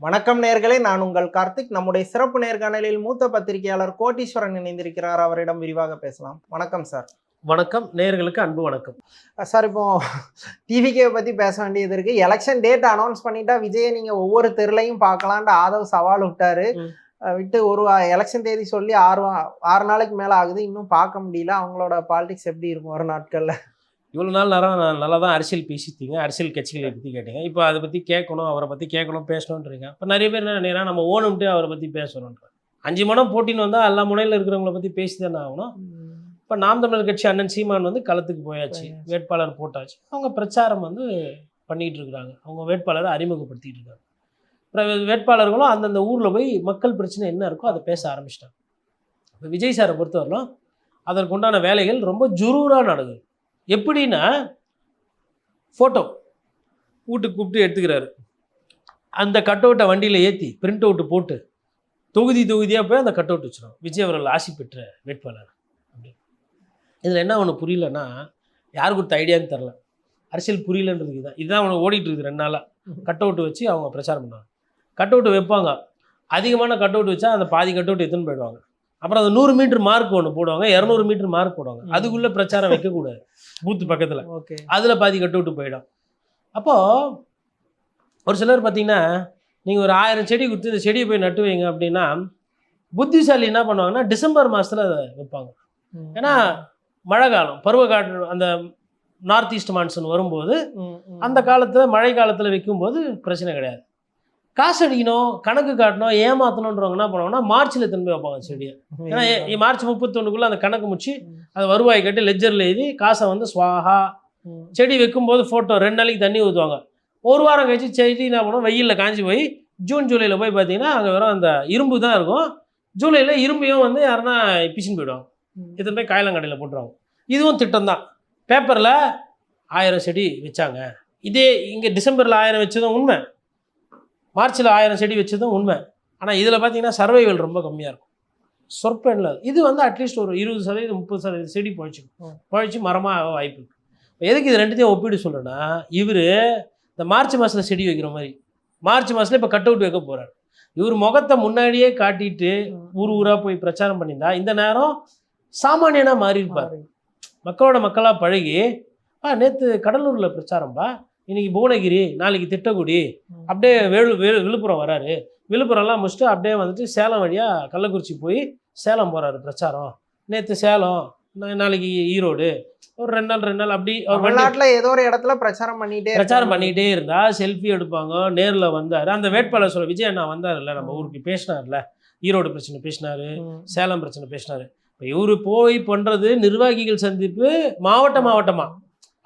வணக்கம் நேயர்களே, நான் உங்கள் கார்த்திக். நம்முடைய சிறப்பு நேர்காணலில் மூத்த பத்திரிகையாளர் கோட்டீஸ்வரன் இணைந்திருக்கிறார். அவரிடம் விரிவாக பேசலாம். வணக்கம் சார். வணக்கம். நேயர்களுக்கு அன்பு வணக்கம். சார், இப்போ டிவிகே பத்தி பேச வேண்டியது இருக்கு. எலெக்ஷன் டேட் அனௌன்ஸ் பண்ணிட்டா விஜயை நீங்க ஒவ்வொரு தெருலையும் பார்க்கலான்ட்டு ஆதவ் சவால் விட்டாரு. விட்டு ஒரு எலெக்ஷன் தேதி சொல்லி 6 நாளைக்கு மேல ஆகுது, இன்னும் பார்க்க முடியல. அவங்களோட பாலிடிக்ஸ் எப்படி இருக்கும் வரும் நாட்கள்ல? இவ்வளோ நாள் நல்லா தான் அரசியல் பேசிட்டீங்க, அரசியல் கட்சிகளை பற்றி கேட்டீங்க. இப்போ அதை பற்றி கேட்கணும், அவரை பற்றி கேட்கணும், பேசணுன்றீங்க. இப்போ நிறைய பேர் என்ன நினைக்கிறா, நம்ம ஓணும்ட்டு அவரை பற்றி பேசணுன்ற 5 மனம் போட்டின்னு வந்தால் எல்லா முனையில் இருக்கிறவங்கள பற்றி பேசி தானே ஆகணும். இப்போ நாம் தமிழர் கட்சி அண்ணன் சீமான் வந்து களத்துக்கு போயாச்சு, வேட்பாளர் போட்டாச்சு. அவங்க பிரச்சாரம் வந்து பண்ணிகிட்டு இருக்கிறாங்க, அவங்க வேட்பாளரை அறிமுகப்படுத்திட்டு இருக்காங்க. அப்புறம் வேட்பாளர்களும் அந்தந்த ஊரில் போய் மக்கள் பிரச்சனை என்ன இருக்கோ அதை பேச ஆரம்பிச்சிட்டாங்க. இப்போ விஜய் சாரை பொறுத்தவரையிலும் அதற்குண்டான வேலைகள் ரொம்ப ஜுரூராக நடக்குது. எப்படின்னா, ஃபோட்டோ வீட்டுக்கு கூப்பிட்டு எடுத்துக்கிறாரு, அந்த கட் அவுட்டை வண்டியில் ஏற்றி பிரிண்ட் அவுட்டு போட்டு தொகுதியாக போய் அந்த கட் அவுட் வச்சிடும், விஜய் அவர்கள் ஆசி பெற்ற வேட்பாளர் அப்படி. இதில் என்ன ஒன்று புரியலன்னா, யாருக்கு கொடுத்த ஐடியான்னு தெரில, அரசியல் புரியலன்றதுக்கு தான் இதுதான் அவனை ஓடிட்டு இருக்குது 2 நாளாக. கட் அவுட்டு வச்சு அவங்க பிரச்சாரம் பண்ணுவாங்க, கட் அவுட்டு வைப்பாங்க. அதிகமான கட் அவுட் வச்சா அந்த பாதி கட் அவுட் எடுத்துன்னு போயிடுவாங்க. அப்புறம் அந்த 100 மீட்டர் மார்க் ஒன்று போடுவாங்க, 200 மீட்டர் மார்க் போடுவாங்க. அதுக்குள்ளே பிரச்சாரம் வைக்கக்கூடாது பூத்து பக்கத்தில், அதில் பாதி கட் அவுட்டு போயிடும். அப்போது ஒரு சிலர் பார்த்தீங்கன்னா, நீங்கள் ஒரு 1000 செடி கொடுத்து இந்த செடியை போய் நட்டு வைங்க அப்படின்னா, புத்திசாலி என்ன பண்ணுவாங்கன்னா டிசம்பர் மாதத்தில் அதை வைப்பாங்க. ஏன்னா மழை காலம், பருவ காற்று, அந்த நார்த் ஈஸ்ட் மான்சூன் வரும்போது அந்த காலத்தில் மழை காலத்தில் வைக்கும்போது பிரச்சனை கிடையாது. காசு அடிக்கணும், கணக்கு காட்டணும், ஏமாற்றணுன்றவங்க என்ன பண்ணுவாங்கன்னா மார்ச்சில் திரும்பி வைப்பாங்க செடியை. ஏன்னா மார்ச் 31 அந்த கணக்கு முடிச்சு அதை வருவாய் கட்டி லெஜரில் எழுதி காசை வந்து ஸ்வாஹா. செடி வைக்கும்போது ஃபோட்டோ 2 நாளைக்கு தண்ணி ஊற்றுவாங்க. ஒரு வாரம் கழிச்சு செடி என்ன பண்ணுவோம், வெயிலில் காஞ்சி போய் ஜூன் ஜூலையில் போய் பார்த்தீங்கன்னா அங்கே வெறும் அந்த இரும்பு தான் இருக்கும். ஜூலையில் இரும்பையும் வந்து யாருன்னா பிச்சின்னு போயிடுவாங்க, இது போய் காயலாங்கடையில் போட்டுருவாங்க. இதுவும் திட்டம் தான். பேப்பரில் 1000 செடி வச்சாங்க, இதே இங்கே டிசம்பரில் 1000 வச்சதும் உண்மை, மார்ச்சில் 1000 செடி வச்சதும் உண்மை. ஆனால் இதில் பார்த்தீங்கன்னா சர்வைவல் ரொம்ப கம்மியாக இருக்கும், சொற்பெண்ணில். இது வந்து அட்லீஸ்ட் ஒரு 20% 30% செடி பழிச்சு மரமாக வாய்ப்பு இருக்குது. எதுக்கு இது ரெண்டுத்தையும் ஒப்பிட்டு சொல்கிறேன்னா, இவர் இந்த மார்ச் மாதத்தில் செடி வைக்கிற மாதிரி மார்ச் மாதத்தில் இப்போ கட் அவுட் வைக்க போகிறார். இவர் முகத்தை முன்னாடியே காட்டிட்டு ஊராக போய் பிரச்சாரம் பண்ணியிருந்தா இந்த நேரம் சாமானியனாக மாறி இருப்பார். மக்களோட மக்களாக பழகி, நேற்று கடலூரில் பிரச்சாரம்பா, இன்றைக்கி புவனகிரி, நாளைக்கு திட்டக்குடி, அப்படியே விழுப்புரம் வராரு, விழுப்புரம்லாம் முடிச்சுட்டு அப்படியே வந்துட்டு சேலம் வழியாக கள்ளக்குறிச்சி போய் சேலம் போகிறாரு பிரச்சாரம். நேற்று சேலம், நாளைக்கு ஈரோடு, ஒரு 2 நாள் அப்படி தமிழ்நாட்டில் ஏதோ ஒரு இடத்துல பிரச்சாரம் பண்ணிக்கிட்டே இருந்தால் செல்ஃபி எடுப்பாங்க. நேரில் வந்தார் அந்த வேட்பாளர் சொல்ல, விஜய் அண்ணா வந்தார்ல நம்ம ஊருக்கு, பேசினார்ல, ஈரோடு பிரச்சனை பேசினார், சேலம் பிரச்சனை பேசினார். இப்போ இவர் போய் பண்ணுறது நிர்வாகிகள் சந்திப்பு மாவட்டமாக,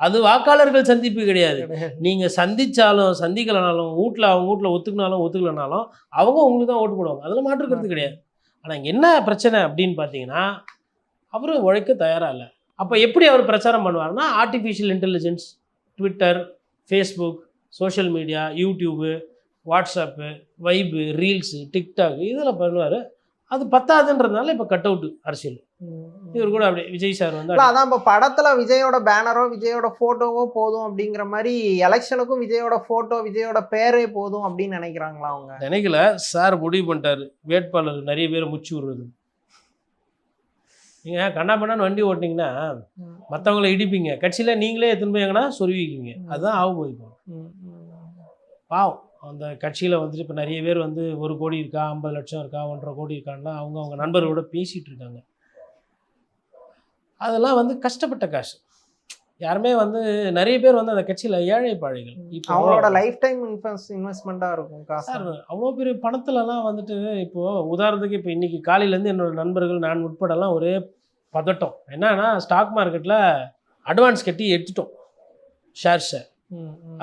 அது வாக்காளர்கள் சந்திப்பு கிடையாது. நீங்கள் சந்தித்தாலும் சந்திக்கலனாலும் அவங்க வீட்டில் ஒத்துக்கினாலும் அவங்க உங்களுக்கு தான் ஓட்டு போடுவாங்க, அதில் மாற்றுக்கிறது கிடையாது. ஆனால் என்ன பிரச்சனை அப்படின்னு பார்த்தீங்கன்னா, அவர் உழைக்க தயாராக இல்லை. அப்போ எப்படி அவர் பிரச்சாரம் பண்ணுவார்னா, artificial intelligence, Twitter, Facebook, social media, YouTube, WhatsApp, vibe, reels, TikTok, இதில் பண்ணுவார். அது பத்தாதுன்றதுனால இப்போ கட் அவுட்டு அரசியல். இவர் கூட அப்படி விஜய் சார் வந்து அதான் இப்போ படத்தில் விஜயோட பேனரோ விஜயோட ஃபோட்டோவோ போதும் அப்படிங்கிற மாதிரி எலெக்ஷனுக்கும் விஜயோட ஃபோட்டோ விஜயோட பேரே போதும் அப்படின்னு நினைக்கிறாங்களா? அவங்க நினைக்கல. சார் முடிவு பண்ணிட்டார், வேட்பாளர் நிறைய பேர் முச்சு விடுறது. நீங்கள் கண்ணாபண்ணான்னு வண்டி ஓட்டிங்கன்னா மற்றவங்கள இடிப்பீங்க, கட்சியில் நீங்களே எடுத்துன்னு போய் எங்கன்னா சொருவிக்குவீங்க. அதுதான் ஆக போய் பாவம். அந்த கட்சியில் வந்துட்டு இப்போ நிறைய பேர் வந்து 1 கோடி இருக்கா, 50 லட்சம் இருக்கா, 1.5 கோடி இருக்கான்னா அவங்க நண்பர்களோட பேசிகிட்டு இருக்காங்க. அதெல்லாம் வந்து கஷ்டப்பட்ட காசு. யாருமே வந்து நிறைய பேர் வந்து அந்த கட்சியில் ஏழை பாழைகள். இப்போ அவங்களோட லைஃப் டைம் இன்வெஸ்ட்மெண்ட்டாக இருக்கும் சார். அவ்வளோ பெரிய பணத்துலலாம் வந்துட்டு இப்போது உதாரணத்துக்கு இப்போ இன்றைக்கி காலையிலேருந்து என்னோடய நண்பர்கள் நான் உட்படலாம் ஒரே பதட்டம். என்னன்னா, ஸ்டாக் மார்க்கெட்டில் அட்வான்ஸ் கட்டி எடுத்துட்டோம் ஷேர்ஸை.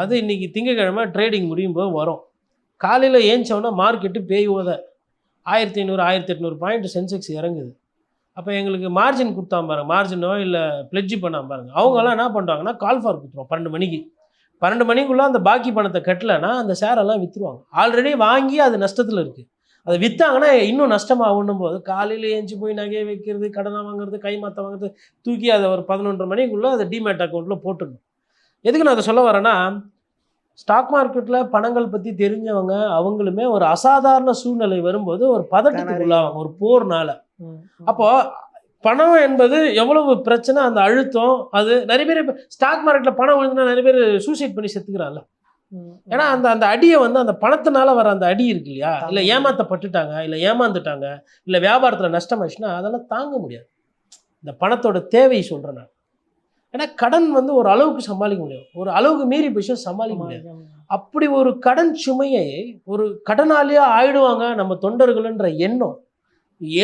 அது இன்றைக்கி திங்கக்கிழமை ட்ரேடிங் முடியும் போது வரும். காலையில் ஏஞ்சோன்னா மார்க்கெட்டு பேய் ஓத 1500 1800 பாயிண்ட் சென்செக்ஸ் இறங்குது. அப்போ எங்களுக்கு மார்ஜின் கொடுத்தா பாருங்க, மார்ஜினோ இல்லை பிளெட்ஜ் பண்ணாமல் பாருங்க. அவங்கெல்லாம் என்ன பண்ணுறாங்கன்னா கால் ஃபார் கொடுத்துருவோம் 12 மணிக்குள்ளே அந்த பாக்கி பணத்தை கட்டலைன்னா அந்த ஷேரெல்லாம் விற்றுருவாங்க. ஆல்ரெடி வாங்கி அது நஷ்டத்தில் இருக்குது, அதை விற்றாங்கன்னா இன்னும் நஷ்டமாகணும் போது காலையில் ஏஞ்சி போய் நகையை வைக்கிறது, கடனை வாங்குறது, கைமாற்ற வாங்குறது, தூக்கி அதை ஒரு 11:30 மணிக்குள்ளே அதை டிமேட் அக்கௌண்ட்டில் போட்டுடணும். எதுக்கு நான் அதை சொல்ல வரேன்னா, ஸ்டாக் மார்க்கெட்டில் பணங்கள் பற்றி தெரிஞ்சவங்க அவங்களுமே ஒரு அசாதாரண சூழ்நிலை வரும்போது ஒரு பதட்டத்துக்கு உள்ளாவாங்க ஒரு போர்னால. அப்போ பணம் என்பது எவ்வளவு பிரச்சனை, அந்த அழுத்தம், அது நிறைய பேர் இப்போ ஸ்டாக் மார்க்கெட்டில் பணம் விழுந்துனா நிறைய பேர் சூசைட் பண்ணி செத்துக்கிறாங்கல்ல. ஏன்னா அந்த அந்த அடியை வந்து அந்த பணத்தினால வர அந்த அடி இருக்கு இல்லையா, இல்லை ஏமாற்றப்பட்டுட்டாங்க, இல்லை ஏமாந்துட்டாங்க, இல்லை வியாபாரத்தில் நஷ்டமாயிடுச்சுன்னா அதெல்லாம் தாங்க முடியாது. இந்த பணத்தோட தேவை சொல்கிறேன் நான். ஏன்னா கடன் வந்து ஒரு அளவுக்கு சமாளிக்க முடியும், ஒரு அளவுக்கு மீறி போய் சமாளிக்க முடியாது. அப்படி ஒரு கடன் சுமையை ஒரு கடனாளியா ஆயிடுவாங்க நம்ம தொண்டர்கள்ன்ற எண்ணம்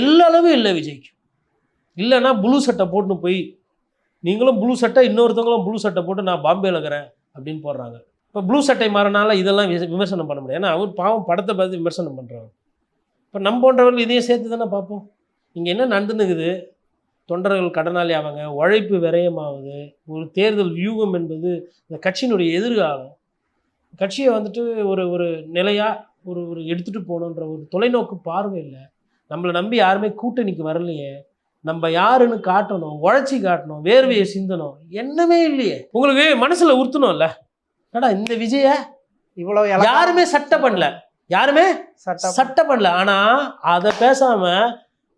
எல்லளவு இல்லை விஜய்க்கு. இல்லைன்னா ப்ளூ சட்டை போட்டுன்னு போய் நீங்களும் ப்ளூ சட்டை, இன்னொருத்தவங்களும் ப்ளூ சட்டை போட்டு நான் பாம்பேல இருக்கிறேன் அப்படின்னு போடுறாங்க. இப்போ ப்ளூ சட்டை மாறனால இதெல்லாம் விமர்சனம் பண்ண முடியாது. ஏன்னா அவர் பாவம் படத்தை பார்த்து விமர்சனம் பண்ணுறாங்க. இப்போ நம்ம போன்றவர்கள் இதையும் சேர்த்து தானே பார்ப்போம். இங்கே என்ன நடந்துனுக்குது, தொண்டர்கள் கடனாளி ஆவாங்க, உழைப்பு விரயமாகுது, ஒரு தேர்தல் வியூகம் என்பது இந்த கட்சியினுடைய எதிர்காலம், கட்சியை வந்துட்டு ஒரு ஒரு நிலையாக ஒரு ஒரு எடுத்துகிட்டு போகணுன்ற ஒரு தொலைநோக்கு பார்வை இல்லை. நம்மளை நம்பி யாருமே கூட்டணிக்கு வரலையே, நம்ம யாருன்னு காட்டணும், உழைச்சி காட்டணும், வேர்வையை சிந்தணும், என்னமே இல்லையே. உங்களுக்கு மனசில் உறுத்தணும்ல, ஏடா இந்த விஜய இவ்வளவு யாருமே சட்டை பண்ணல, யாருமே சட்டை பண்ணல. ஆனால் அதை பேசாமல்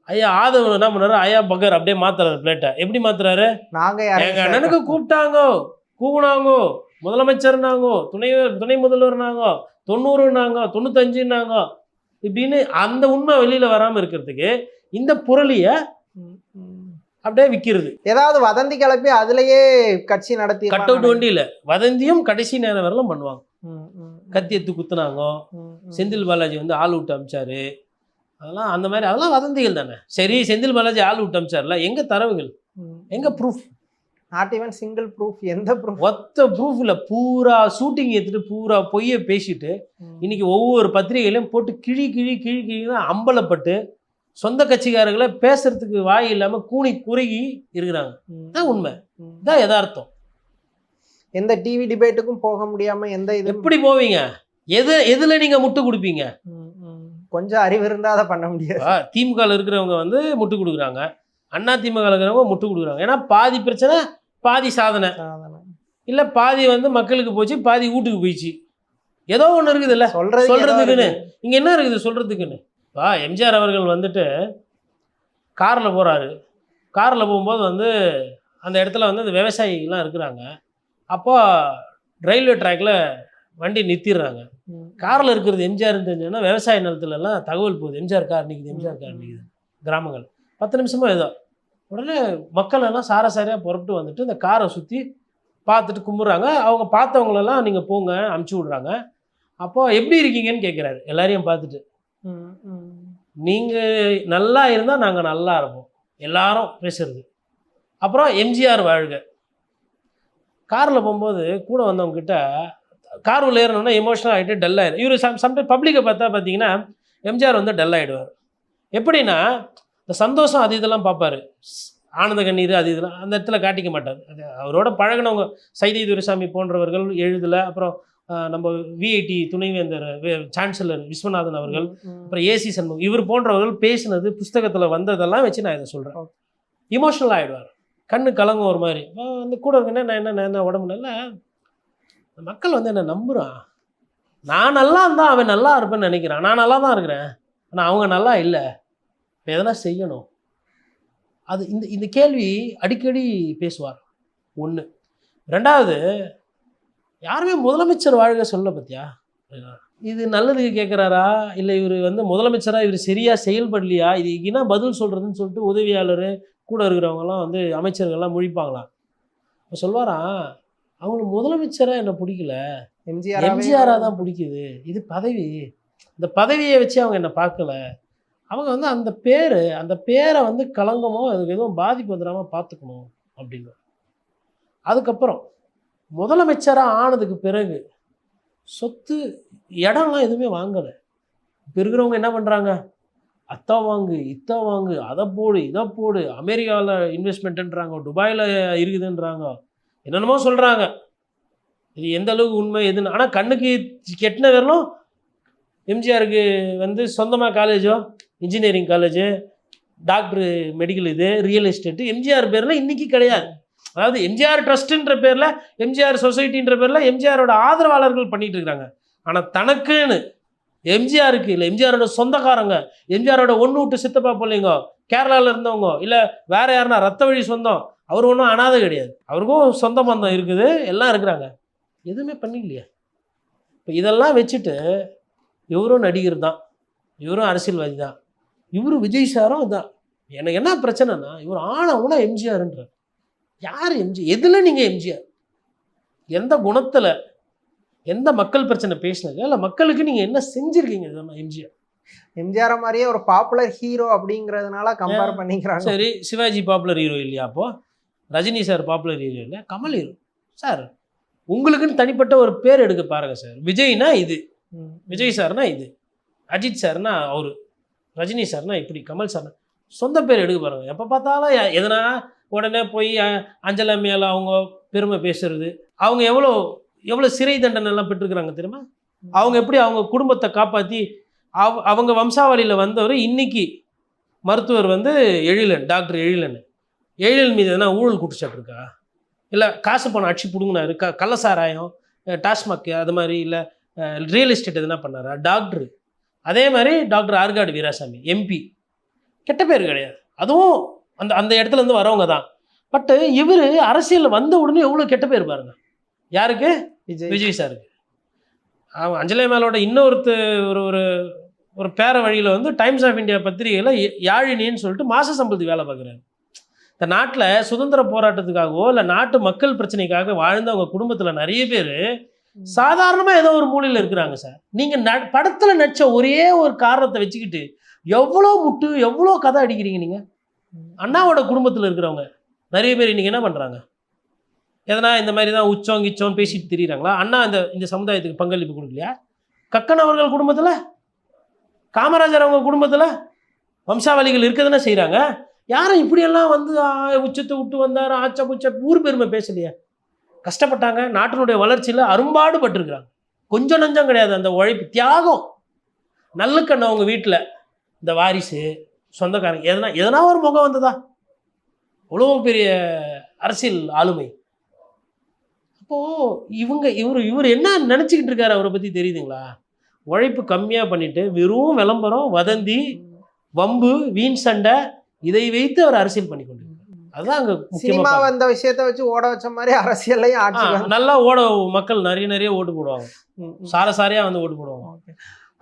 ஐயா ஆதவ் என்ன பண்ணாரு, ஐயா பகர் அப்படியே மாத்துறாரு பிளேட்டை. எப்படி மாத்துறாரு, எங்க அண்ணனுக்கு கூப்பிட்டாங்கோ, கூப்பினாங்கோ, முதலமைச்சர்னாங்கோ, துணை முதல்வர்னாங்கோ, 90னாங்கோ, 95னாங்கோ, இப்படின்னு அந்த உண்மை வெளியில வராமல் இருக்கிறதுக்கு இந்த புரளியை அப்படியே விற்கிறது. ஏதாவது வதந்தி கிளப்பி அதுலயே கட்சி நடத்தி கட் அவுட் வண்டி இல்லை, வதந்தியும் கடைசி நேரம் வரலாம் பண்ணுவாங்க. கத்தி எடுத்து குத்துனாங்கோ, செந்தில் பாலாஜி வந்து ஆள் விட்டு அமிச்சாரு, அதெல்லாம் அந்த மாதிரி அதெல்லாம் வதந்திகள் தானே. சரி, செந்தில் பாலாஜி ஆள் விட்டு அமிச்சார்ல, எங்க தரவுகள், எங்க proof? Not even single proof. எந்த ப்ரூஃப்? ஒத்த ப்ரூஃப் இல்லை. பூரா ஷூட்டிங் எடுத்துட்டு பூரா பொய்யை பேசிட்டு இன்னைக்கு ஒவ்வொரு பத்திரிகையிலையும் போட்டு கிழி கிழி கிழி கிழினா அம்பலப்பட்டு சொந்த கட்சிக்காரர்களை பேசுறதுக்கு வாய் இல்லாம கூனி குறுகி இருக்கிறாங்க. தான் உண்மை, தான் யதார்த்தம். எந்த டிவி டிபேட்டுக்கும் போக முடியாம எந்த இது எப்படி போவீங்க? எதுல நீங்க முட்டு கொடுப்பீங்க? கொஞ்சம் அறிவு இருந்தா அதை பண்ண முடியாது. திமுக இருக்கிறவங்க வந்து முட்டு கொடுக்குறாங்க, அண்ணா திமுக இருக்கிறவங்க முட்டு கொடுக்குறாங்க. ஏன்னா பாதி பிரச்சனை பாதி சாதனை இல்ல, பாதி வந்து மக்களுக்கு போச்சு, பாதி வீட்டுக்கு போயிடுச்சு. ஏதோ ஒண்ணு இருக்குது இல்ல சொல்றதுக்குன்னு. இங்க என்ன இருக்குது சொல்றதுக்குன்னு? எம்ஜிஆர் அவர்கள் வந்துட்டு காரில் போகிறாரு. காரில் போகும்போது வந்து அந்த இடத்துல வந்து அந்த விவசாயிகள்லாம் இருக்கிறாங்க. அப்போ ரயில்வே ட்ராக்கில் வண்டி நிறுத்திடுறாங்க. காரில் இருக்கிறது எம்ஜிஆர்னு தெரிஞ்சோன்னா விவசாய நிலத்துலலாம் தகவல் போகுது, எம்ஜிஆர் கார் நிற்குது, எம்ஜிஆர் கார் நிற்குது. கிராமங்கள் 10 நிமிஷமாக ஏதோ. உடனே மக்கள் எல்லாம் சாராசாரியாக புறப்பட்டு வந்துட்டு இந்த காரை சுற்றி பார்த்துட்டு கும்பிட்றாங்க. அவங்க பார்த்தவங்களெல்லாம் நீங்கள் போங்க அமுச்சு விட்றாங்க. அப்போது எப்படி இருக்கீங்கன்னு கேட்குறாரு எல்லாரையும் பார்த்துட்டு. நீங்கள் நல்லா இருந்தால் நாங்கள் நல்லா இருப்போம், எல்லாரும் பேசுறது. அப்புறம் எம்ஜிஆர் வாழ்க. காரில் போகும்போது கூட வந்தவங்ககிட்ட கார் உள்ள ஏறணுன்னா எமோஷனல் ஆகிட்டு டல் ஆகிடும். இவர் சம்டைம் பப்ளிக்கை பார்த்தீங்கன்னா எம்ஜிஆர் வந்து டல் ஆகிடுவார். எப்படின்னா இந்த சந்தோஷம் அது இதெல்லாம் பார்ப்பார், ஆனந்த கண்ணீர் அது இதெல்லாம் அந்த இடத்துல காட்டிக்க மாட்டார். அது அவரோட பழகினவங்க சைதை துரைசாமி போன்றவர்கள் எழுதலை. அப்புறம் நம்ம விஐடி துணைவேந்தர் சான்சலர் விஸ்வநாதன் அவர்கள், அப்புறம் ஏசி சண்முகம், இவர் போன்றவர்கள் பேசினது புஸ்தகத்தில் வந்ததெல்லாம் வச்சு நான் இதை சொல்கிறேன். இமோஷனல் ஆகிடுவார், கண்ணு கலங்கும் ஒரு மாதிரி. வந்து கூட இருக்குன்னா நான் என்ன உடம்பு நல்லா, மக்கள் வந்து என்ன நம்புகிறான், நான் நல்லா இருந்தால் அவன் நல்லா இருப்பேன்னு நினைக்கிறான். நான் நல்லா தான் இருக்கிறேன், ஆனால் அவங்க நல்லா இல்லை, இப்போ எதனா செய்யணும். அது இந்த கேள்வி அடிக்கடி பேசுவார். ஒன்று. ரெண்டாவது, யாருமே முதலமைச்சர் வாழ்க சொல்ல பத்தியா, இது நல்லதுக்கு கேட்குறாரா இல்லை இவர் வந்து முதலமைச்சராக இவர் சரியாக செயல்படலையா, இது என்ன பதில் சொல்கிறதுன்னு சொல்லிட்டு உதவியாளர் கூட இருக்கிறவங்கலாம் வந்து அமைச்சர்கள்லாம் முழிப்பாங்களாம். இப்போ சொல்வாராம், அவங்களுக்கு முதலமைச்சராக என்ன பிடிக்கல, எம்ஜிஆராக தான் பிடிக்குது, இது பதவி, இந்த பதவியை வச்சு அவங்க என்னை பார்க்கல, அவங்க வந்து அந்த பேரை வந்து களங்கமோ அதுக்கு எதுவும் பாதிப்பு வந்துடாமல் பார்த்துக்கணும் அப்படின்னு. அதுக்கப்புறம் முதலமைச்சராக ஆனதுக்கு பிறகு சொத்து இடம்லாம் எதுவுமே வாங்கலை. இப்போ இருக்கிறவங்க என்ன பண்ணுறாங்க, அத்தா வாங்கு இத்தா வாங்கு, அதை போடு இதை போடு, அமெரிக்காவில் இன்வெஸ்ட்மெண்ட்டுன்றாங்க, துபாயில் இருக்குதுன்றாங்க, என்னென்னமோ சொல்கிறாங்க. இது எந்த அளவுக்கு உண்மை எதுன்னு. ஆனால் கண்ணுக்கு கெட்டின வரலும் எம்ஜிஆருக்கு வந்து சொந்தமாக காலேஜோ, இன்ஜினியரிங் காலேஜு, டாக்டரு, மெடிக்கல், இது ரியல் எஸ்டேட்டு எம்ஜிஆர் பேரில் இன்றைக்கி கிடையாது. அதாவது எம்ஜிஆர் ட்ரஸ்ட்ன்ற பேரில், எம்ஜிஆர் சொசைட்டின்ற பேரில் எம்ஜிஆரோட ஆதரவாளர்கள் பண்ணிட்டு இருக்காங்க. ஆனால் தனக்குன்னு எம்ஜிஆருக்கு இல்லை, எம்ஜிஆரோட சொந்தக்காரங்க, எம்ஜிஆரோட ஒன்று விட்டு சித்தப்பா பிள்ளைங்க, கேரளாவில் இருந்தவங்க, இல்லை வேற யாருன்னா ரத்த வழி சொந்தம், அவர் ஒன்றும் அனாதை கிடையாது. அவருக்கும் சொந்த பந்தம் இருக்குது, எல்லாம் இருக்கிறாங்க. எதுவுமே பண்ணிக்கலையே. இப்போ இதெல்லாம் வச்சுட்டு இவரும் நடிகர் தான், இவரும் அரசியல்வாதி தான், இவரும் விஜய் சாரும் தான். எனக்கு என்ன பிரச்சனைனா, இவர் ஆனவுனா எம்ஜிஆர்ன்றார். யார் எம்ஜிஆர்? எதில் நீங்கள் எம்ஜிஆர்? எந்த குணத்தில், எந்த மக்கள் பிரச்சனை பேசினது, இல்லை மக்களுக்கு நீங்கள் என்ன செஞ்சுருக்கீங்க? எம்ஜிஆர் எம்ஜிஆர் மாதிரியே ஒரு பாப்புலர் ஹீரோ அப்படிங்கிறதுனால கம்பேர் பண்ணிக்கிறாங்க. சரி, சிவாஜி பாப்புலர் ஹீரோ இல்லையா? அப்போது ரஜினி சார் பாப்புலர் ஹீரோ இல்லை, கமல் ஹீரோ சார். உங்களுக்குன்னு தனிப்பட்ட ஒரு பேர் எடுக்க பாருங்கள் சார். விஜய்னா இது, விஜய் சார்னா இது, அஜித் சார்னா அவரு, ரஜினி சார்னா இப்படி, கமல் சார்னா சொந்த பேர் எடுக்க பாருங்கள். எப்போ பார்த்தாலும் எதனா உடனே போய் அஞ்சலி மேலே அவங்க பெருமை பேசுறது. அவங்க எவ்வளோ சிறை தண்டனை எல்லாம் பெற்றுக்கிறாங்க தெரியுமா? அவங்க எப்படி அவங்க குடும்பத்தை காப்பாற்றி அவங்க வம்சாவளியில் வந்தவர். இன்னைக்கு மருத்துவர் வந்து எழிலன், டாக்டர் எழிலன் மீது எதனா ஊழல் குற்றச்சாட்டு இருக்கா? இல்லை காசு பணம் அடிச்சு பிடுங்கினாரு, கள்ளசாராயம், டாஸ்மாக் அது மாதிரி, இல்லை ரியல் எஸ்டேட் எதுனா பண்ணாரா? டாக்டரு. அதே மாதிரி டாக்டர் ஆர்காடு வீராசாமி எம்பி, கெட்ட பேர் கிடையாது, அதுவும் அந்த இடத்துல இருந்து வரவங்க தான். பட்டு இவர் அரசியலில் வந்த உடனே எவ்வளோ கெட்ட பேர் பாருங்க. யாருக்கு? விஜய் சாருக்கு. அவன் அஞ்சலி மேலோட இன்னொருத்தர் ஒரு பேர வழியில் வந்து டைம்ஸ் ஆஃப் இந்தியா பத்திரிகையில் யாழினின்னு சொல்லிட்டு மாச சம்பளத்துக்கு வேலை பார்க்குறாரு. இந்த நாட்டில் சுதந்திர போராட்டத்துக்காகவோ இல்லை நாட்டு மக்கள் பிரச்சனைக்காக வாழ்ந்தவங்க குடும்பத்தில் நிறைய பேர் சாதாரணமாக ஏதோ ஒரு மூலையில் இருக்கிறாங்க சார். நீங்கள் படத்தில் நடிச்ச ஒரே ஒரு காரணத்தை வச்சுக்கிட்டு எவ்வளோ முட்டு, எவ்வளோ கதை அடிக்கிறீங்க நீங்கள். அண்ணாவோட குடும்பத்தில் இருக்கிறவங்க நிறைய பேர் இன்றைக்கி என்ன பண்ணுறாங்க? எதனா இந்த மாதிரி தான் உச்சம் கிச்சோன்னு பேசிட்டு திரியிறாங்களா? அண்ணா இந்த சமுதாயத்துக்கு பங்களிப்பு கொடுக்கலையா? கக்கன் அவர்கள் குடும்பத்தில், காமராஜர் அவங்க குடும்பத்தில் வம்சாவளிகள் இருக்க தானே செய்கிறாங்க. யாரும் இப்படியெல்லாம் வந்து உச்சத்தை விட்டு வந்தார், ஆச்சா புச்சா ஊர் பெருமை பேசலையா? கஷ்டப்பட்டாங்க, நாட்டினுடைய வளர்ச்சியில் அரும்பாடுபட்டிருக்கிறாங்க. கொஞ்சம் நஞ்சம் கிடையாது அந்த உழைப்பு, தியாகம். நல்லுக்கண்ண அவங்க வீட்டில் இந்த வாரிசு சொந்தக்காரங்க எதனா ஒரு முகம் வந்ததா? அவ்வளோ பெரிய அரசியல் ஆளுமை. அப்போது இவர் என்ன நினச்சிக்கிட்டு இருக்காரு அவரை பற்றி தெரியுதுங்களா? உழைப்பு கம்மியாக பண்ணிட்டு வெறும் விளம்பரம், வதந்தி, வம்பு, வீண் சண்டை, இதை வைத்து அவர் அரசியல் பண்ணி கொண்டு. அதுதான் அங்கே சினிமா அந்த விஷயத்தை வச்சு ஓட வச்ச மாதிரி அரசியலையும் ஆட்சி நல்லா மக்கள் நிறைய ஓட்டு போடுவாங்க, சாரையாக வந்து ஓட்டு போடுவாங்க.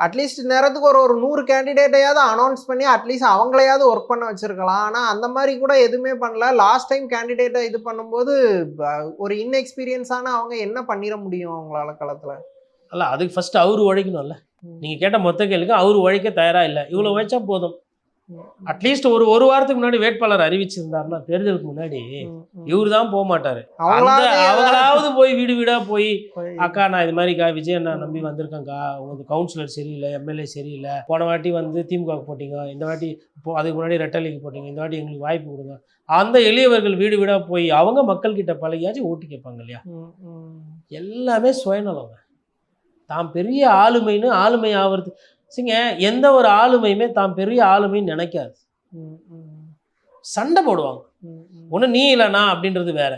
அட்லீஸ்ட் நேரத்துக்கு ஒரு 100 கேண்டிடேட்டையாவது அனௌன்ஸ் பண்ணி அட்லீஸ்ட் அவங்களையாவது ஒர்க் பண்ண வச்சிருக்கலாம். ஆனால் அந்த மாதிரி கூட எதுவுமே பண்ணல. லாஸ்ட் டைம் கேண்டிடேட்டை இது பண்ணும்போது ஒரு இன்எக்ஸ்பீரியன்ஸான அவங்க என்ன பண்ணிட முடியும் அவங்களால களத்தில்? அல்ல, அதுக்கு ஃபர்ஸ்ட் அவர் உழைக்கணும்ல. நீங்கள் கேட்ட மொத்த கேளுக்கு அவர் உழைக்க தயாராக இல்லை. இவ்வளோ உழைச்சா போதும். அட்லீஸ்ட் ஒரு வாரத்துக்கு முன்னாடி வேட்பாளர் அறிவிச்சிருந்தாருன்னா தேர்தலுக்கு முன்னாடி இவரு தான் போக மாட்டாரு. அவங்களாவது போய் வீடு வீடா போய், அக்கா நான் இது மாதிரிக்கா விஜய் அண்ணா நம்பி வந்திருக்கேங்க்கா, உங்களுக்கு கவுன்சிலர் சரியில்லை, எம்எல்ஏ சரியில்லை, போன வாட்டி வந்து திமுக போட்டீங்க, இந்த வாட்டி அதுக்கு முன்னாடி ரெட்டலைக்கு போட்டீங்க, இந்த வாட்டி எங்களுக்கு வாய்ப்பு கொடுங்க. அந்த எளியவர்கள் வீடு வீடா போய் அவங்க மக்கள் கிட்ட பழகியாச்சும் ஓட்டு கேட்பாங்க இல்லையா? எல்லாமே சுயநலங்க. தாம் பெரிய ஆளுமைன்னு ஆளுமை ஆகிறது சரிங்க. எந்த ஒரு ஆளுமையுமே தாம் பெரிய ஆளுமைன்னு நினைக்காது, சண்டை போடுவாங்க. ஒன்று நீ இல்லைண்ணா அப்படின்றது வேற.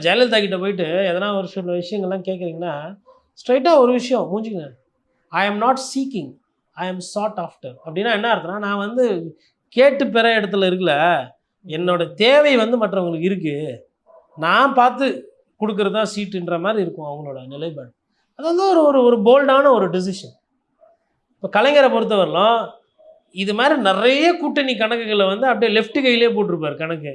ஜெயலலிதா கிட்ட போயிட்டு எதனா ஒரு சில விஷயங்கள்லாம் கேட்குறீங்கன்னா ஸ்ட்ரைட்டாக ஒரு விஷயம் மூஞ்சிங்க, I am not seeking, I am sought after. அப்படின்னா என்ன அர்த்தம்னா, நான் வந்து கேட்டு பெற இடத்துல இருக்குல்ல, என்னோட தேவை வந்து மற்றவங்களுக்கு இருக்குது, நான் பார்த்து கொடுக்குறது தான் சீட்டுன்ற மாதிரி இருக்கும் அவங்களோட நிலைப்பாடு. அது வந்து ஒரு போல்டான ஒரு டெசிஷன். இப்போ கலைஞரை பொறுத்தவரையிலும் இது மாதிரி நிறைய கூட்டணி கணக்குகளை வந்து அப்படியே லெஃப்ட் கையிலே போட்டிருப்பார் கணக்கு.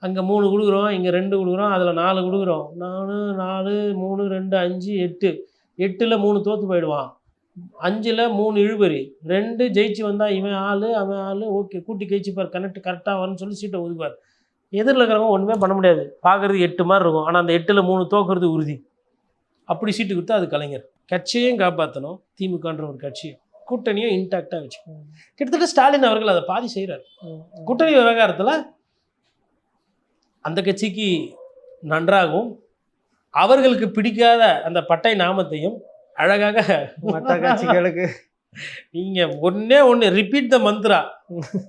அங்கே 3 கொடுக்குறோம், இங்கே 2 கொடுக்குறோம், அதில் 4 கொடுக்குறோம், 4 3 2 5 8, 8ல் 3 தோற்று போயிடுவான், 5ல் 3 இழுபறி, 2 ஜெயிச்சு வந்தால் இவன் அவன் ஆள், ஓகே கூட்டி கழிச்சுப்பார், கரெக்டாக வரும்னு சொல்லி சீட்டை ஒதுக்குவார். எதிரில் இருக்கிறவங்க ஒன்றுமே பண்ண முடியாது, பார்க்குறது 8 மாதிரி இருக்கும், ஆனால் அந்த 8ல் 3 தோக்குறது உறுதி. அப்படி சீட்டு கொடுத்தா அது கலைஞர். கட்சியையும் காப்பாற்றணும், திமுகன்ற ஒரு கட்சி கூட்டணியும் இன்டாக்டாக வச்சுக்கணும். கிட்டத்தட்ட ஸ்டாலின் அவர்கள் அதை பாதி செய்கிறார். கூட்டணி விவகாரத்தில் அந்த கட்சிக்கு நன்றாகவும் அவர்களுக்கு பிடிக்காத அந்த பட்டை நாமத்தையும் அழகாக மற்ற கட்சிகளுக்கு நீங்கள் ஒன்று ரிப்பீட் த மந்த்ரா,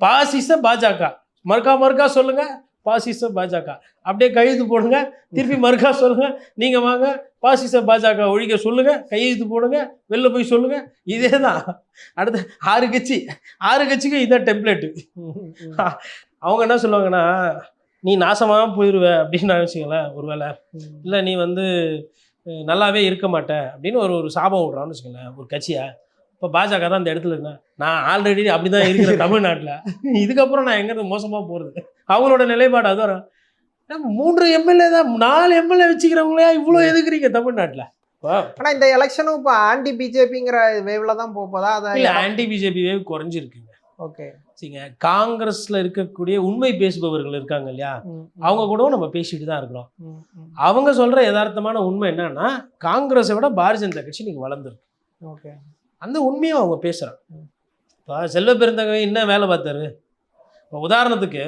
பாசிச பாஜக, மறுக்கா சொல்லுங்க, பாசிச பாஜக. அப்படியே கையெழுத்து போடுங்க, திருப்பி மறுக்கா சொல்லுங்க, நீங்கள் வாங்க பாசிச பாஜக ஒழிக்க சொல்லுங்க, கையெழுத்து போடுங்க, வெளில போய் சொல்லுங்க. இதே தான் அடுத்த 6 கட்சிக்கும் இதான் டெம்ப்ளேட்டு. அவங்க என்ன சொல்லுவாங்கன்னா, நீ நாசமாக போயிடுவ அப்படின்னு நினச்சிங்களேன் ஒருவேளை, இல்லை நீ வந்து நல்லாவே இருக்க மாட்டேன் அப்படின்னு ஒரு சாபம் விட்றான்னு வச்சுக்கோங்களேன் ஒரு கட்சியை. இப்போ பாஜக தான் அந்த இடத்துல இருக்கேன், நான் ஆல்ரெடி அப்படி தான் இருக்கிறேன் தமிழ்நாட்டில், இதுக்கப்புறம் நான் எங்கேருந்து மோசமாக போகிறது. அவங்களோட நிலைப்பாடு அது வரும். 3 எம்எல்ஏ தான், 4 எம்எல்ஏ வச்சுக்கிறவங்களே இவ்வளோ எதுக்குறீங்க தமிழ்நாட்டில்? ஆனால் இந்த எலெக்ஷனும் இப்போ ஆன்டி பிஜேபிங்கிற வேவ்ல தான் போதா? இல்லை, ஆன்டி பிஜேபி வேவ் குறைஞ்சிருக்குங்க. ஓகே சரிங்க. காங்கிரஸ்ல இருக்கக்கூடிய உண்மை பேசுபவர்கள் இருக்காங்க இல்லையா, அவங்க கூட நம்ம பேசிட்டு தான் இருக்கிறோம். அவங்க சொல்ற யதார்த்தமான உண்மை என்னன்னா, காங்கிரஸை விட பாரதிய ஜனதா கட்சி நீங்க வளர்ந்துருக்கு. ஓகே, அந்த உண்மையும் அவங்க பேசுறாங்க. இப்போ செல்வ பெருந்தகை என்ன வேலை பார்த்தாரு? இப்போ உதாரணத்துக்கு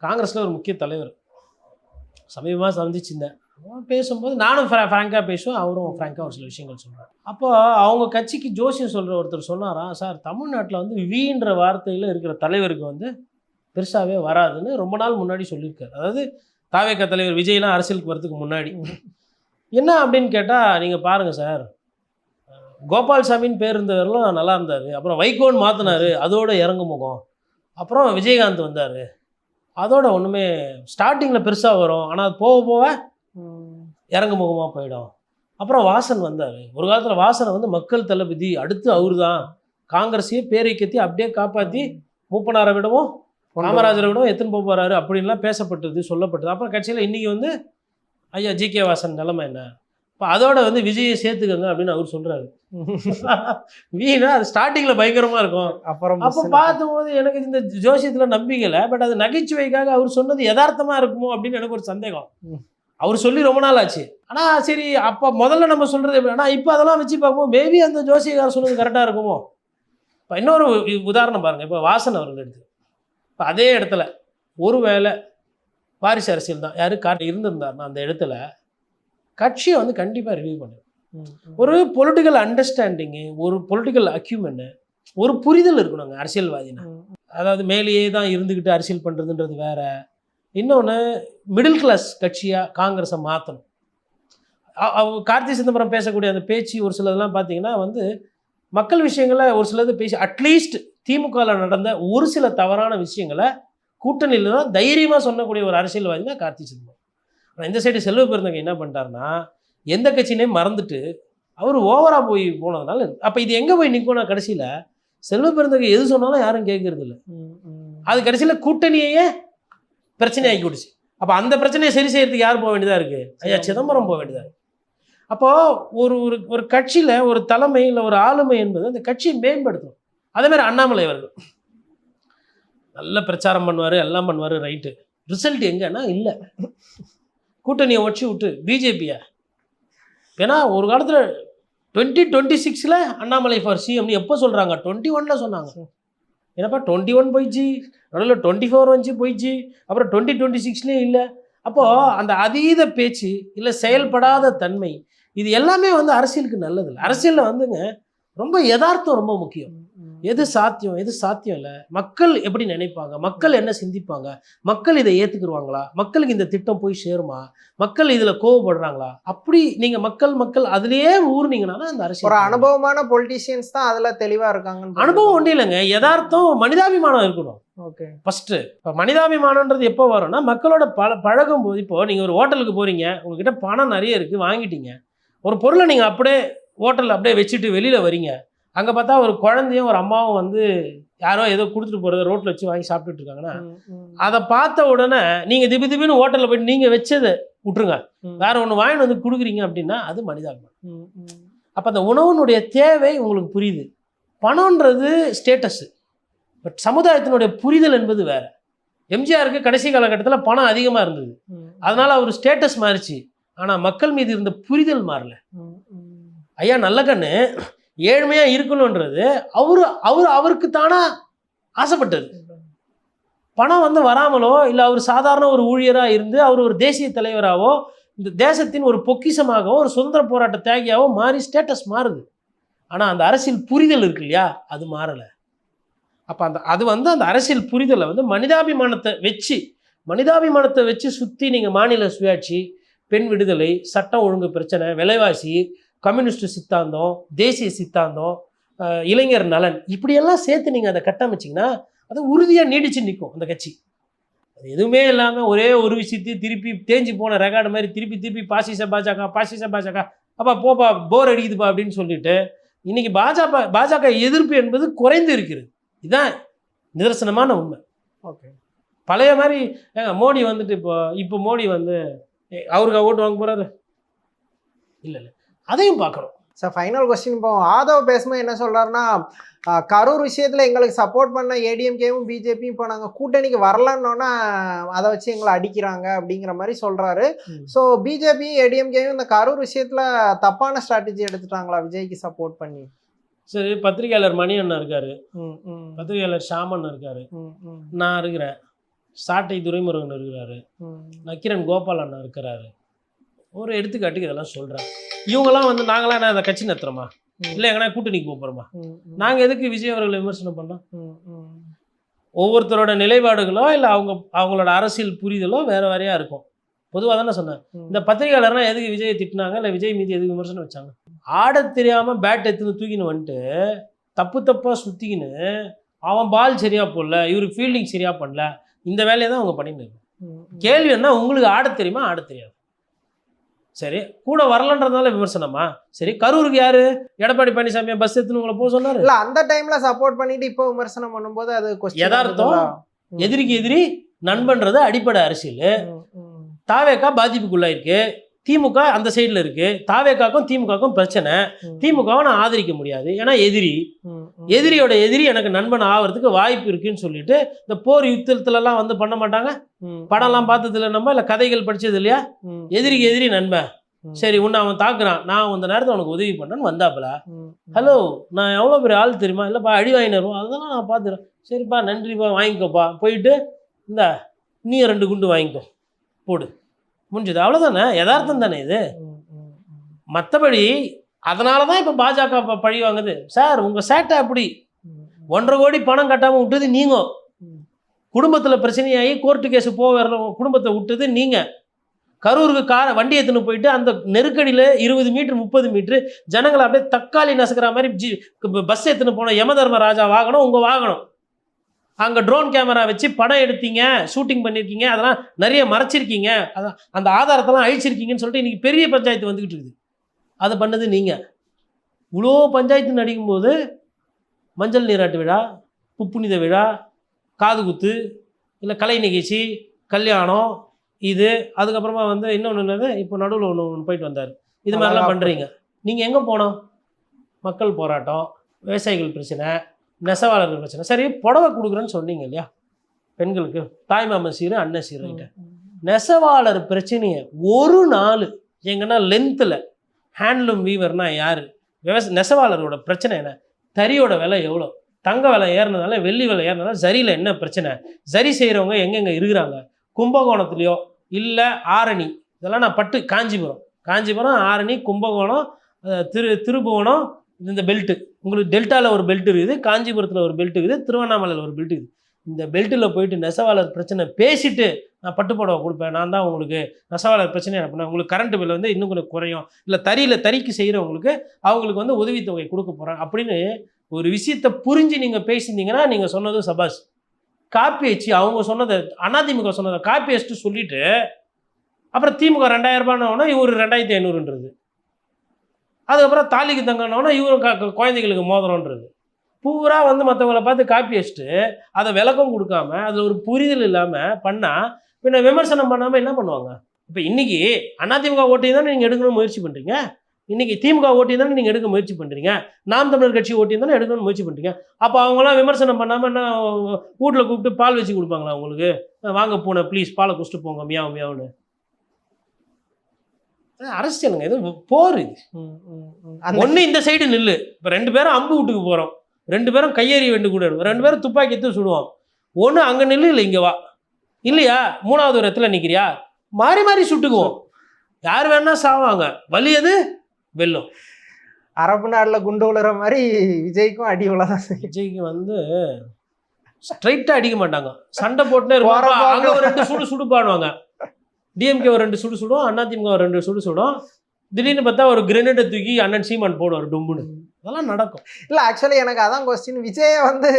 காங்கிரஸ்ல ஒரு முக்கிய தலைவர் சமீபமாக சந்திச்சிருந்தேன். பேசும்போது நானும் ஃப்ராங்காக பேசுவேன், அவரும் ஃப்ராங்காக ஒரு சில விஷயங்கள் சொல்கிறார். அப்போ அவங்க கட்சிக்கு ஜோசியம் சொல்கிற ஒருத்தர் சொன்னாராம், சார் தமிழ்நாட்டில் வந்து வீன்ற வார்த்தையில் இருக்கிற தலைவருக்கு வந்து பெருசாகவே வராதுன்னு ரொம்ப நாள் முன்னாடி சொல்லியிருக்காரு. அதாவது தாவேக தலைவர் விஜய்லாம் அரசியலுக்கு வரதுக்கு முன்னாடி. என்ன அப்படின்னு கேட்டால், நீங்கள் பாருங்கள் சார், கோபால்சாமின்னு பேர் இருந்தவரெலாம் நல்லா இருந்தார், அப்புறம் வைகோன்னு மாற்றினார், அதோட இறங்கு முகம். அப்புறம் விஜயகாந்த் வந்தார், அதோட ஒன்றுமே ஸ்டார்டிங்கில் பெருசாக வரும், ஆனால் அது போக போக இறங்கு முகமாக போயிடும். அப்புறம் வாசன் வந்தார், ஒரு காலத்தில் வாசனை வந்து மக்கள் தளபதி, அடுத்து அவர் தான் காங்கிரஸையே பேரைக்கத்தி அப்படியே காப்பாற்றி மூப்பனாரை விடவும் காமராஜரை விடவும் எத்தனை போக போகிறாரு அப்படின்லாம் பேசப்பட்டது, சொல்லப்பட்டது. அப்புறம் கட்சியில் இன்றைக்கி வந்து ஐயா ஜி.கே. வாசன் நிலைமை என்ன, இப்போ அதோட வந்து விஜயை சேர்த்துக்கங்க அப்படின்னு அவர் சொல்கிறாரு. வீணா அது ஸ்டார்டிங்கில் பயங்கரமாக இருக்கும். அப்போ பார்க்கும்போது எனக்கு இந்த ஜோசியத்தில் நம்பிக்கலை, பட் அது நகைச்சுவைக்காக அவர் சொன்னது யதார்த்தமாக இருக்குமோ அப்படின்னு எனக்கு ஒரு சந்தேகம். அவர் சொல்லி ரொம்ப நாள் ஆச்சு, ஆனால் சரி அப்போ முதல்ல நம்ம சொல்கிறது எப்படி, ஆனால் இப்போ அதெல்லாம் வச்சு பார்க்கும்போது மேபி அந்த ஜோசியக்காரர் சொன்னது கரெக்டாக இருக்குமோ. இப்போ இன்னொரு உதாரணம் பாருங்கள், இப்போ வாசன் அவர்கள் எடுத்து, இப்போ அதே இடத்துல ஒரு வேளை வாரிசு அரசியல் தான் யார் இருந்திருந்தார்னா அந்த இடத்துல கட்சியை வந்து கண்டிப்பாக ரிவ்யூ பண்ணுது. ஒரு பொலிட்டிக்கல் அண்டர்ஸ்டாண்டிங்கு, ஒரு பொலிட்டிக்கல் அக்யூமெண்ட்டு, ஒரு புரிதல் இருக்கணுங்க அரசியல்வாதினா. அதாவது மேலேயே தான் இருந்துக்கிட்டு அரசியல் பண்ணுறதுன்றது வேற. இன்னொன்று மிடில் கிளாஸ் கட்சியாக காங்கிரஸை மாற்றணும். கார்த்தி சிதம்பரம் பேசக்கூடிய அந்த பேச்சு ஒரு சிலதெல்லாம் பார்த்தீங்கன்னா வந்து மக்கள் விஷயங்களை ஒரு சிலது பேசி, அட்லீஸ்ட் திமுகவில் நடந்த ஒரு சில தவறான விஷயங்களை கூட்டணியில் தான் தைரியமாக சொல்லக்கூடிய ஒரு அரசியல்வாதி தான் கார்த்தி சிதம்பரம். ஆனால் இந்த சைடு செல்வ பெருந்தகை என்ன பண்ணிட்டாருன்னா, எந்த கட்சியினே மறந்துட்டு அவர் ஓவராக போய் போனதுனால, அப்போ இது எங்கே போய் நிற்கணும்னா கடைசியில் செல்வ பெருந்தகை எது சொன்னாலும் யாரும் கேட்கறது இல்லை. அது கடைசியில் கூட்டணியே பிரச்சனை ஆக்கி விடுச்சு. அப்போ அந்த பிரச்சனையை சரி செய்யறதுக்கு யார் போக வேண்டியதாக இருக்குது? ஐயா சிதம்பரம் போக வேண்டியதாக இருக்குது. அப்போது ஒரு ஒரு கட்சியில் ஒரு தலைமை இல்லை ஒரு ஆளுமை என்பது அந்த கட்சியை மேம்படுத்தணும். அதேமாதிரி அண்ணாமலை அவர்கள் நல்ல பிரச்சாரம் பண்ணுவார், எல்லாம் பண்ணுவார், ரைட்டு. ரிசல்ட் எங்கன்னா இல்லை, கூட்டணியை ஒற்றி விட்டு பிஜேபியை. ஏன்னா ஒரு காலத்தில் 2026 அண்ணாமலை ஃபார் சிஎம்னு எப்போ சொல்கிறாங்க? 21 சொன்னாங்க. ஏன்னாப்பா 21 போயிடுச்சு, நடுவில் 24 வந்துச்சு போயிடுச்சு, அப்புறம் 2026 இல்லை. அப்போது அந்த அதீத பேச்சு இல்லை செயல்படாத தன்மை, இது எல்லாமே வந்து அரசியலுக்கு நல்லது இல்லை. அரசியலில் வந்துங்க ரொம்ப யதார்த்தம் ரொம்ப முக்கியம். எது சாத்தியம் எது சாத்தியம் இல்லை, மக்கள் எப்படி நினைப்பாங்க, மக்கள் என்ன சிந்திப்பாங்க, மக்கள் இதை ஏற்றுக்குருவாங்களா, மக்களுக்கு இந்த திட்டம் போய் சேருமா, மக்கள் இதில் கோவப்படுறாங்களா, அப்படி நீங்கள் மக்கள் அதுலேயே ஊர்னீங்கன்னா அந்த அரசியல். ஒரு அனுபவமான பொலிட்டீஷியன்ஸ் தான் அதில் தெளிவாக இருக்காங்க. அனுபவம் ஒன்றும் இல்லைங்க, யதார்த்தம் மனிதாபிமானம் இருக்கணும். ஓகே, ஃபஸ்ட்டு இப்போ மனிதாபிமானன்றது எப்போ வரும்னா மக்களோட பழகும் போது. இப்போது நீங்கள் ஒரு ஹோட்டலுக்கு போகிறீங்க, உங்ககிட்ட பணம் நிறைய இருக்குது, வாங்கிட்டீங்க, ஒரு பொருளை நீங்கள் அப்படியே ஹோட்டலில் அப்படியே வச்சுட்டு வெளியில் வரீங்க, அங்கே பார்த்தா ஒரு குழந்தையும் ஒரு அம்மாவும் வந்து யாரோ ஏதோ கொடுத்துட்டு போகிறத ரோட்டில் வச்சு வாங்கி சாப்பிட்டுட்டு இருக்காங்கன்னா, அதை பார்த்த உடனே நீங்கள் திடீர்னு ஹோட்டலில் போய்ட்டு நீங்கள் வச்சதை விட்டுருங்க, வேற ஒன்று வாங்கிட்டு வந்து கொடுக்குறீங்க அப்படின்னா அது மனிதாபிமானம். அப்போ அந்த உணவுனுடைய தேவை உங்களுக்கு புரியுது. பணம்ன்றது ஸ்டேட்டஸு, பட் சமுதாயத்தினுடைய புரிதல் என்பது வேற. எம்ஜிஆருக்கு கடைசி காலகட்டத்தில் பணம் அதிகமாக இருந்தது, அதனால் அவர் ஸ்டேட்டஸ் மாறிச்சு, ஆனால் மக்கள் மீது இருந்த புரிதல் மாறல. ஐயா நல்லகண்ணு ஏழ்மையாக இருக்கணுன்றது அவருக்கு தானா ஆசைப்பட்டது. பணம் வந்து வராமலோ இல்லை அவர் சாதாரண ஒரு ஊழியராக இருந்து அவர் ஒரு தேசிய தலைவராகவோ இந்த தேசத்தின் ஒரு பொக்கிஷமாகவோ ஒரு சுதந்திர போராட்ட தியாகியாவோ மாறி ஸ்டேட்டஸ் மாறுது. ஆனால் அந்த அரசியல் புரிதல் இருக்கு இல்லையா, அது மாறலை. அப்போ அது வந்து அந்த அரசியல் புரிதலை வந்து மனிதாபிமானத்தை வச்சு மனிதாபிமானத்தை வச்சு சுற்றி நீங்கள் மாநில சுயாட்சி, பெண் விடுதலை, சட்டம் ஒழுங்கு பிரச்சனை, விலைவாசி, கம்யூனிஸ்ட் சித்தாந்தம், தேசிய சித்தாந்தம், இளைஞர் நலன், இப்படியெல்லாம் சேர்த்து நீங்கள் அதை கட்டமைச்சிங்கன்னா அது உறுதியாக நீடிச்சு நிற்கும் அந்த கட்சி. அது எதுவுமே இல்லாமல் ஒரே ஒரு விஷயத்தையும் திருப்பி தேஞ்சு போன ரெக்கார்டு மாதிரி திருப்பி பாசிச பாஜக அப்பா போப்பா போர் அடிக்குதுப்பா அப்படின்னு சொல்லிட்டு இன்னைக்கு பாஜக எதிர்ப்பு என்பது குறைந்து இருக்கிறது. இதுதான் நிதர்சனமான உண்மை. ஓகே, பழைய மாதிரி மோடி வந்துட்டு இப்போ மோடி வந்து அவருக்கு ஓட்டு வாங்க போறாரு இல்லை, அதையும் பார்க்கணும். Sir final question. இப்போ ஆதவ் பேசும்போது என்ன சொல்றாருன்னா, கரூர் விஷயத்துல எங்களுக்கு சப்போர்ட் பண்ண ஏடிஎம்கேவும் பிஜேபியும் இப்போ நாங்கள் கூட்டணிக்கு வரலன்னொன்னா அதை வச்சு எங்களை அடிக்கிறாங்க அப்படிங்கிற மாதிரி சொல்றாரு. ஸோ பிஜேபியும் ஏடிஎம்கேவும் இந்த கரூர் விஷயத்துல தப்பான ஸ்ட்ராட்டஜி எடுத்துட்டாங்களா விஜய்க்கு சப்போர்ட் பண்ணி? சரி, பத்திரிகையாளர் மணி அண்ணா இருக்காரு, பத்திரிகையாளர் ஷாமன் இருக்காரு, நான் இருக்கிறேன், சாட்டை துரைமுருகன் இருக்கிறாரு, நக்கிரன் கோபால் அண்ணா இருக்கிறாரு. ஒரு எடுத்துக்காட்டுக்கு இதெல்லாம் சொல்கிறேன். இவங்கெல்லாம் வந்து நாங்களாம் என்ன அதை கட்சி நடத்துகிறோமா, இல்லை எங்கன்னா கூட்டணிக்கு போகிறோமா? நாங்கள் எதுக்கு விஜய் அவர்களை விமர்சனம் பண்ணோம்? ஒவ்வொருத்தரோட நிலைப்பாடுகளோ இல்லை அவங்களோட அரசியல் புரிதலோ வேறு வேறையாக இருக்கும். பொதுவாக தானே சொன்னேன். இந்த பத்திரிகையாளர்லாம் எதுக்கு விஜயை திட்டினாங்க, இல்லை விஜய் மீது எதுக்கு விமர்சனம் வச்சாங்க? ஆட தெரியாமல் பேட் எடுத்துன்னு தூக்கின்னு வந்துட்டு தப்பாக சுற்றிக்கின்னு அவன் பால் சரியாக போடல, இவருக்கு ஃபீல்டிங் சரியாக பண்ணல, இந்த வேலையை தான் அவங்க பண்ணிட்டு. கேள்வி என்ன, உங்களுக்கு ஆட தெரியுமா? ஆட தெரியாது. சரி, கூட வரலன்றதுனால விமர்சனமா? சரி, கரூருக்கு யாரு எடப்பாடி பழனிசாமி பஸ் எடுத்துன்னு உங்களை போக சொன்னாரு? இல்ல, அந்த டைம்ல சப்போர்ட் பண்ணிட்டு இப்போ விமர்சனம் பண்ணும்போது அது யதார்த்தம். எதிரிக்கு எதிரி நண்பன்றது அடிப்படை அரசியல். தாவேக்கா பாதிப்புக்குள்ளாயிருக்கு, திமுக அந்த சைடில் இருக்கு, தாவேக்காக்கும் திமுகவுக்கும் பிரச்சனை. திமுகவை நான் ஆதரிக்க முடியாது, ஏன்னா எதிரியோட எதிரி எனக்கு நண்பன் ஆகிறதுக்கு வாய்ப்பு இருக்குன்னு சொல்லிட்டு இந்த போர் யுத்தத்துலலாம் வந்து பண்ண மாட்டாங்க. படம்லாம் பார்த்ததுல நம்ம இல்லை கதைகள் படிச்சது இல்லையா? எதிரிக்கு எதிரி நண்பன். சரி, உன்னை அவன் தாக்குறான், நான் அந்த நேரத்தில் உனக்கு உதவி பண்ணேன்னு வந்தாப்புல. ஹலோ, நான் எவ்வளோ பெரிய ஆள் தெரியுமா? இல்லைப்பா அடி வாங்கினருவோம், அதெல்லாம் நான் பார்த்துறேன். சரிப்பா நன்றிப்பா, வாங்கிக்கோப்பா, போயிட்டு இந்த நீ 2 குண்டு வாங்கிக்கோ, போடு, முடிஞ்சது, அவ்வளோதானே. யதார்த்தம் தானே இது. மற்றபடி அதனால தான் இப்போ பாஜக பழி வாங்குது. சார் உங்கள் சேட்டை அப்படி 1.5 கோடி பணம் கட்டாமல் விட்டது நீங்கள், குடும்பத்தில் பிரச்சனையாகி கோர்ட்டு கேஸு போக குடும்பத்தை விட்டது நீங்கள், கரூருக்கு வண்டி எடுத்துன்னு போயிட்டு அந்த நெருக்கடியில் 20 மீட்டர் 30 மீட்ரு ஜனங்களை அப்படியே தக்காளி நசுக்கிற மாதிரி பஸ் எடுத்துன்னு போன யமதர்மராஜா வாகனம் உங்கள் வாகனம். அங்கே ட்ரோன் கேமரா வச்சு படம் எடுத்தீங்க, ஷூட்டிங் பண்ணியிருக்கீங்க, அதெல்லாம் நிறைய மறைச்சிருக்கீங்க, அதான் அந்த ஆதாரத்தெல்லாம் அழிச்சிருக்கீங்கன்னு சொல்லிட்டு இன்றைக்கி பெரிய பஞ்சாயத்து வந்துக்கிட்டு இருக்குது. அதை பண்ணது நீங்கள். இவ்வளோ பஞ்சாயத்து நடிக்கும்போது மஞ்சள் நீராட்டு விழா, புப்புனித விழா, காது குத்து, இல்லை கலை நிகழ்ச்சி, கல்யாணம், இது அதுக்கப்புறமா வந்து இன்னொன்று என்னது, இப்போ நடுவில் ஒன்று போயிட்டு வந்தார், இது மாதிரிலாம் பண்ணுறீங்க. நீங்கள் எங்கே போனோம்? மக்கள் போராட்டம், விவசாயிகள் பிரச்சனை, நெசவாளர்கள் பிரச்சனை. சரி, புடவை கொடுக்குறேன்னு சொன்னீங்க இல்லையா பெண்களுக்கு, தாய்மாமன் சீரு அண்ணன் சீருகிட்ட. நெசவாளர் பிரச்சனையை ஒரு நாள் எங்கன்னா லென்த்தில் ஹேண்ட்லூம் வீவர்னா யார், நெசவாளரோட பிரச்சனை என்ன, தறியோட விலை எவ்வளோ, தங்க விலை ஏறினதால வெள்ளி விலை ஏறினதால சரியில் என்ன பிரச்சனை, சரி செய்கிறவங்க எங்கெங்கே இருக்கிறாங்க, கும்பகோணத்துலேயோ இல்லை ஆரணி, இதெல்லாம் நான் பட்டு காஞ்சிபுரம் ஆரணி கும்பகோணம் திருபுவனம், இந்த பெல்ட்டு உங்களுக்கு டெல்டாவில் ஒரு பெல்ட் இருக்குது, காஞ்சிபுரத்தில் ஒரு பெல்ட் இருக்குது, திருவண்ணாமலையில் ஒரு பெல்ட் இருக்குது. இந்த பெல்ட்டில் போயிட்டு நெசவாளர் பிரச்சனை பேசிட்டு நான் பட்டுப்புடவை கொடுப்பேன், நான் தான் உங்களுக்கு நெசவாளர் பிரச்சனை அப்படின்னா உங்களுக்கு கரண்ட் பில் வந்து இன்னும் கொஞ்சம் குறையும், இல்லை தறிக்கு செய்கிறவங்களுக்கு அவங்களுக்கு வந்து உதவித்தொகை கொடுக்க போகிறேன் அப்படின்னு ஒரு விஷயத்தை புரிஞ்சு நீங்கள் பேசியிருந்தீங்கன்னா நீங்கள் சொன்னது சபாஸ். காப்பி வச்சு அவங்க சொன்னதை அதிமுக சொன்னதை காப்பி வச்சுட்டு சொல்லிவிட்டு அப்புறம் திமுக 2000 ரூபாய்னா இவர் 2500ன்றது, அதுக்கப்புறம் தாலிக்கு தங்கணுன்னா இவரும் குழந்தைகளுக்கு மோதிரம்ன்றது, பூரா வந்து மற்றவங்களை பார்த்து காப்பி வச்சுட்டு அதை விளக்கம் கொடுக்காம அதில் ஒரு புரிதல் இல்லாமல் பண்ணால் பின்ன விமர்சனம் பண்ணாமல் என்ன பண்ணுவாங்க? இப்போ இன்றைக்கி அதிமுக ஓட்டையும் தானே நீங்கள் எடுக்கணும்னு முயற்சி பண்ணுறீங்க, இன்றைக்கி திமுக ஓட்டையும் தானே நீங்கள் எடுக்க முயற்சி பண்ணுறீங்க, நாம் தமிழர் கட்சி ஓட்டையும் தானே எடுக்கணும்னு முயற்சி பண்ணுறீங்க. அப்போ அவங்களாம் விமர்சனம் பண்ணாமல் என்ன வீட்டில் கூப்பிட்டு பால் வச்சு கொடுப்பாங்களா உங்களுக்கு? வாங்க பூனை ப்ளீஸ் பாலை குடிச்சிட்டு போங்க மியாவும் மியாவுன்னு. அரசியலுங்க, இது போர். இது ஒன்று இந்த சைடு நில்லு, இப்போ 2 பேரும் அம்பு வீட்டுக்கு போகிறோம், 2 பேரும் கையெறி வேண்டு கூட 2 பேரும் துப்பாக்கி எடுத்து சுடுவோம், ஒன்று அங்கே நில்லு இல்லை இங்கே வா, இல்லையா 3வது ஒரு இடத்துல நிற்கிறியா, மாறி மாறி சுட்டுக்குவோம், யார் வேணா சாவாங்க, வலி எது வெல்லும். அரபு நாட்டில் குண்டு விழுற மாதிரி விஜய்க்கும் அடி விழாதான். விஜய்க்கு வந்து ஸ்ட்ரைட்டா அடிக்க மாட்டாங்க, சண்டை போட்டுனே இருப்பாங்க. அங்க ஒரு 2 சுடு சுடுப்பானுவாங்க, டிஎம்கே ஒரு 2 சுடு சுடும், அதிமுக ஒரு 2 சுடு சுடும். திடீர்னு பார்த்தா ஒரு கிரெனேட்டை தூக்கி அண்ணன் சீமான் போடுவார் டும்முன்னு. அதெல்லாம் நடக்கும். இல்ல ஆக்சுவலி எனக்கு அதான் கொஸ்டின். விஜய வந்து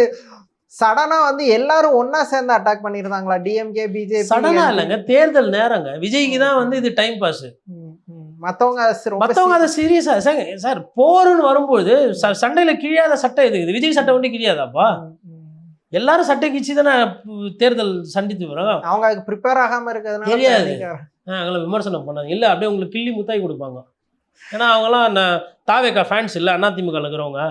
சடனா வந்து எல்லாரும் ஒன்னா சேர்ந்து அட்டாக் பண்ணிருந்தாங்களா? டிஎம்கே பிஜேபி சடனா இல்லைங்க, தேர்தல் நேரங்க. விஜய்க்கு தான் வந்து இது டைம் பாஸ். மற்றவங்க அதை சீரியஸா சார் போருன்னு வரும்போது சண்டையில கிழியாத சட்டை இருக்குது, விஜய் சட்டை ஒன்று கிழியாதாப்பா? எல்லாரும் சட்டை கிழிச்சு தானே தேர்தல் சந்தித்து வரோம். அவங்க அதுக்கு ப்ரிப்பேர் ஆகாம இருக்கிறதுனால தெரியாது. அவங்கள விமர்சனம் பண்ணாங்க, இல்லை அப்படியே உங்களுக்கு கிள்ளி முத்தாய் கொடுப்பாங்க. ஏன்னா அவங்களாம் தாவேக்கா ஃபேன்ஸ் இல்லை, அதிமுக இருக்கிறவங்க.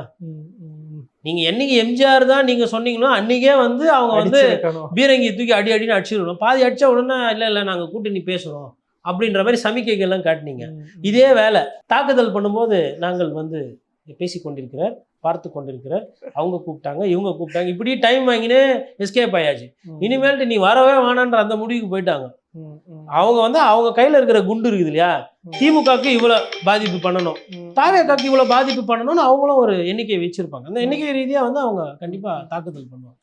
நீங்க என்னைக்கு எம்ஜிஆர் தான் நீங்க சொன்னீங்களோ அன்னைக்கே வந்து அவங்க வந்து பீரங்கி தூக்கி அடி அடின்னு அடிச்சிடணும். பாதி அடிச்ச உடனே இல்லை நாங்க கூட்டணி பேசுறோம் அப்படின்ற மாதிரி சமிக்கைகள்லாம் காட்டினீங்க. இதே வேலை தாக்குதல் பண்ணும்போது நாங்கள் வந்து பேசி கொண்டிருக்கிறார், பார்த்து கொண்டிருக்கிறார், அவங்க கூப்பிட்டாங்க இவங்க கூப்பிட்டாங்க, இப்படி டைம் வாங்கினே எஸ்கேப் ஆயாச்சு. இனிமேல்ட்டு நீ வரவே வேணான்ற அந்த முடிவுக்கு போயிட்டாங்க. அவங்க வந்து அவங்க கையில இருக்கிற குண்டு இருக்குது இல்லையா, திமுகவுக்கு இவ்வளவு பாதிப்பு பண்ணணும், தாவேக்காக்கு இவ்வளவு பாதிப்பு பண்ணணும்னு அவங்களும் ஒரு எண்ணிக்கை வச்சிருப்பாங்க. அந்த எண்ணிக்கை ரீதியா வந்து அவங்க கண்டிப்பா தாக்குதல் பண்ணுவாங்க.